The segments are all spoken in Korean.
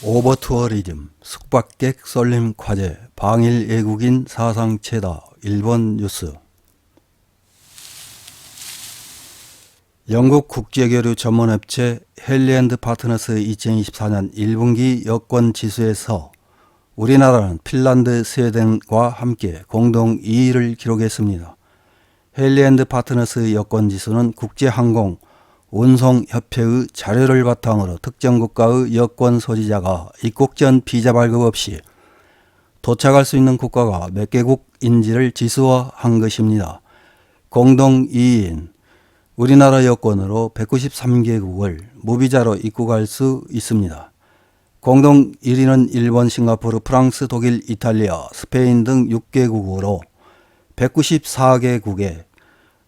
오버투어리즘, 숙박객 쏠림 과제, 방일 외국인 사상 최다, 일본 뉴스. 영국 국제교류 전문업체 헨리앤드 파트너스 2024년 1분기 여권 지수에서 우리나라는 핀란드, 스웨덴과 함께 공동 2위를 기록했습니다. 헨리앤드 파트너스 여권 지수는 국제항공 운송협회의 자료를 바탕으로 특정 국가의 여권 소지자가 입국 전 비자 발급 없이 도착할 수 있는 국가가 몇 개국인지를 지수화한 것입니다. 공동 2위인 우리나라 여권으로 193개국을 무비자로 입국할 수 있습니다. 공동 1위는 일본, 싱가포르, 프랑스, 독일, 이탈리아, 스페인 등 6개국으로 194개국에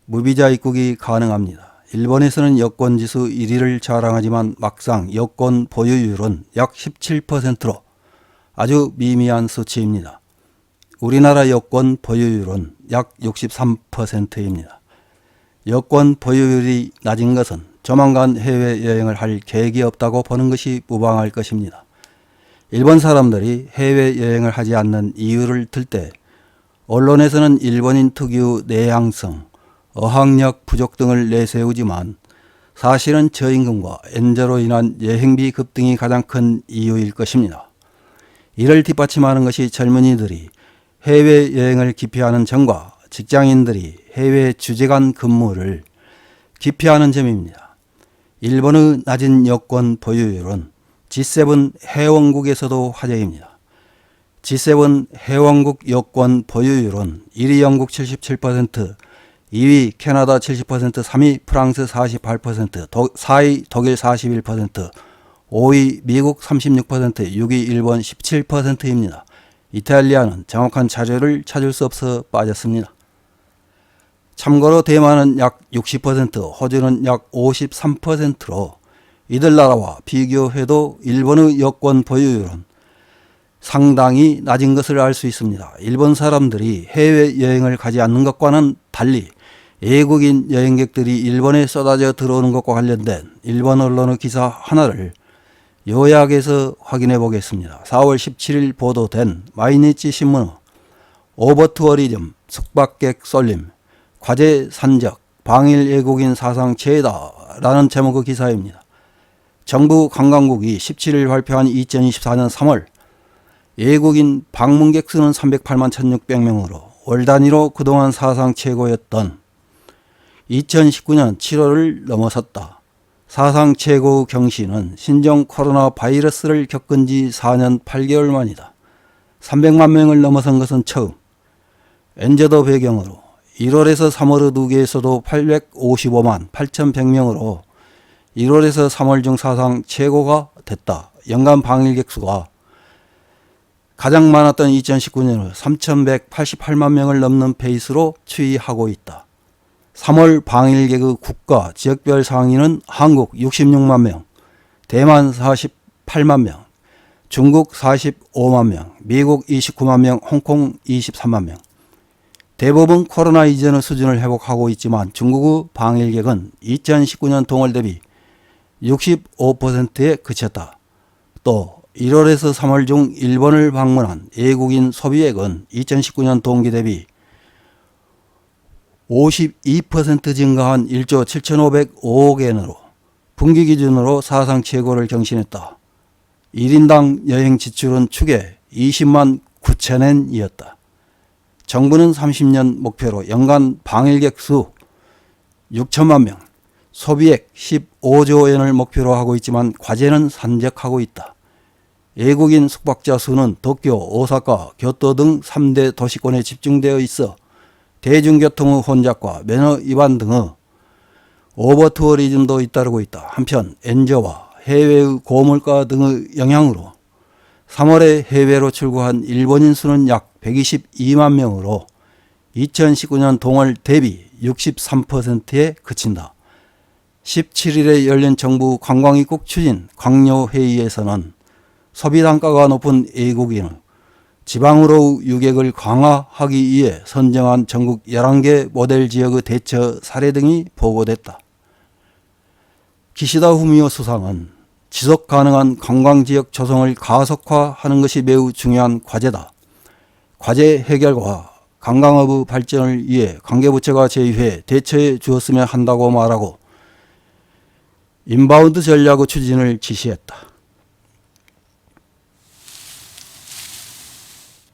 무비자 입국이 가능합니다. 일본에서는 여권지수 1위를 자랑하지만 막상 여권 보유율은 약 17%로 아주 미미한 수치입니다. 우리나라 여권 보유율은 약 63%입니다. 여권 보유율이 낮은 것은 조만간 해외여행을 할 계획이 없다고 보는 것이 무방할 것입니다. 일본 사람들이 해외여행을 하지 않는 이유를 들 때 언론에서는 일본인 특유 내향성, 어학력 부족 등을 내세우지만 사실은 저임금과 엔저로 인한 여행비 급등이 가장 큰 이유일 것입니다. 이를 뒷받침하는 것이 젊은이들이 해외여행을 기피하는 점과 직장인들이 해외 주재관 근무를 기피하는 점입니다. 일본의 낮은 여권 보유율은 G7 회원국에서도 화제입니다. G7 회원국 여권 보유율은 1위 영국 77%, 2위 캐나다 70%, 3위 프랑스 48%, 4위 독일 41%, 5위 미국 36%, 6위 일본 17%입니다. 이탈리아는 정확한 자료를 찾을 수 없어 빠졌습니다. 참고로 대만은 약 60%, 호주는 약 53%로 이들 나라와 비교해도 일본의 여권 보유율은 상당히 낮은 것을 알 수 있습니다. 일본 사람들이 해외여행을 가지 않는 것과는 달리 외국인 여행객들이 일본에 쏟아져 들어오는 것과 관련된 일본 언론의 기사 하나를 요약해서 확인해 보겠습니다. 4월 17일 보도된 마이니치 신문의 오버투어리즘, 숙박객 쏠림, 과제 산적, 방일 외국인 사상 최다라는 제목의 기사입니다. 정부 관광국이 17일 발표한 2024년 3월 외국인 방문객 수는 308만 1600명으로 월 단위로 그동안 사상 최고였던 2019년 7월을 넘어섰다. 사상 최고 경신은 신종 코로나 바이러스를 겪은 지 4년 8개월 만이다. 300만 명을 넘어선 것은 처음. 엔저도 배경으로 1월에서 3월의 누계에서도 855만 8100명으로 1월에서 3월 중 사상 최고가 됐다. 연간 방일객 수가 가장 많았던 2019년을 3188만 명을 넘는 페이스로 추이하고 있다. 3월 방일객의 국가 지역별 상위는 한국 66만 명, 대만 48만 명, 중국 45만 명, 미국 29만 명, 홍콩 23만 명. 대부분 코로나 이전의 수준을 회복하고 있지만 중국의 방일객은 2019년 동월 대비 65%에 그쳤다. 또 1월에서 3월 중 일본을 방문한 외국인 소비액은 2019년 동기 대비 52% 증가한 1조 7,505억 엔으로 분기 기준으로 사상 최고를 경신했다. 1인당 여행 지출은 축에 20만 9천 엔이었다. 정부는 30년 목표로 연간 방일객 수 6천만 명, 소비액 15조 엔을 목표로 하고 있지만 과제는 산적하고 있다. 외국인 숙박자 수는 도쿄, 오사카, 교토 등 3대 도시권에 집중되어 있어 대중교통의 혼잡과 매너 위반 등의 오버투어리즘도 잇따르고 있다. 한편 엔저와 해외의 고물가 등의 영향으로 3월에 해외로 출국한 일본인 수는 약 122만 명으로 2019년 동월 대비 63%에 그친다. 17일에 열린 정부 관광입국 추진 광요회의에서는 소비단가가 높은 외국인의 지방으로 유객을 강화하기 위해 선정한 전국 11개 모델 지역의 대처 사례 등이 보고됐다. 기시다 후미오 수상은 지속 가능한 관광지역 조성을 가속화하는 것이 매우 중요한 과제다. 과제 해결과 관광업의 발전을 위해 관계부처가 제2회 대처해 주었으면 한다고 말하고 인바운드 전략의 추진을 지시했다.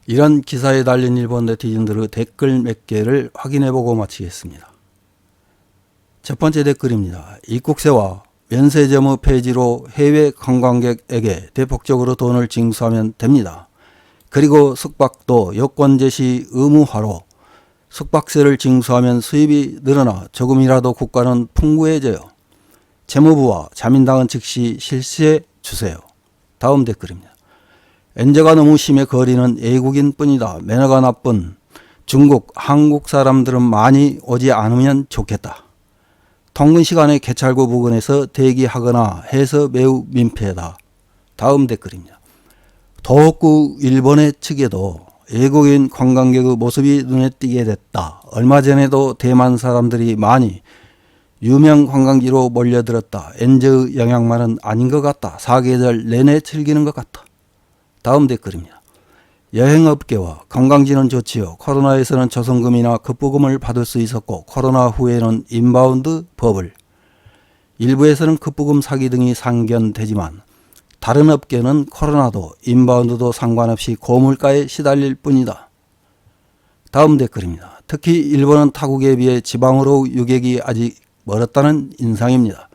이런 기사에 달린 일본 네티즌들의 댓글 몇 개를 확인해보고 마치겠습니다. 첫 번째 댓글입니다. 입국세와 면세점의 폐지로 해외 관광객에게 대폭적으로 돈을 징수하면 됩니다. 그리고 숙박도 여권 제시 의무화로 숙박세를 징수하면 수입이 늘어나 조금이라도 국가는 풍부해져요. 재무부와 자민당은 즉시 실시해 주세요. 다음 댓글입니다. 엔저가 너무 심해 거리는 외국인 뿐이다. 매너가 나쁜 중국, 한국 사람들은 많이 오지 않으면 좋겠다. 통근 시간에 개찰구 부근에서 대기하거나 해서 매우 민폐다. 다음 댓글입니다. 도호쿠 일본의 측에도 외국인 관광객의 모습이 눈에 띄게 됐다. 얼마 전에도 대만 사람들이 많이 유명 관광지로 몰려들었다. 엔저의 영향만은 아닌 것 같다. 사계절 내내 즐기는 것 같다. 다음 댓글입니다. 여행업계와 관광지는 좋지요. 코로나에서는 조성금이나 급부금을 받을 수 있었고 코로나 후에는 인바운드 버블, 일부에서는 급부금 사기 등이 상견되지만 다른 업계는 코로나도 인바운드도 상관없이 고물가에 시달릴 뿐이다. 다음 댓글입니다. 특히 일본은 타국에 비해 지방으로 유객이 아직 멀었다는 인상입니다.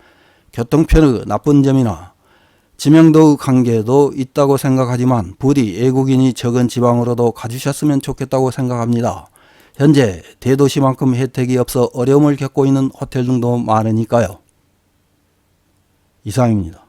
교통편의 나쁜 점이나 지명도의 관계도 있다고 생각하지만 부디 외국인이 적은 지방으로도 가주셨으면 좋겠다고 생각합니다. 현재 대도시만큼 혜택이 없어 어려움을 겪고 있는 호텔 등도 많으니까요. 이상입니다.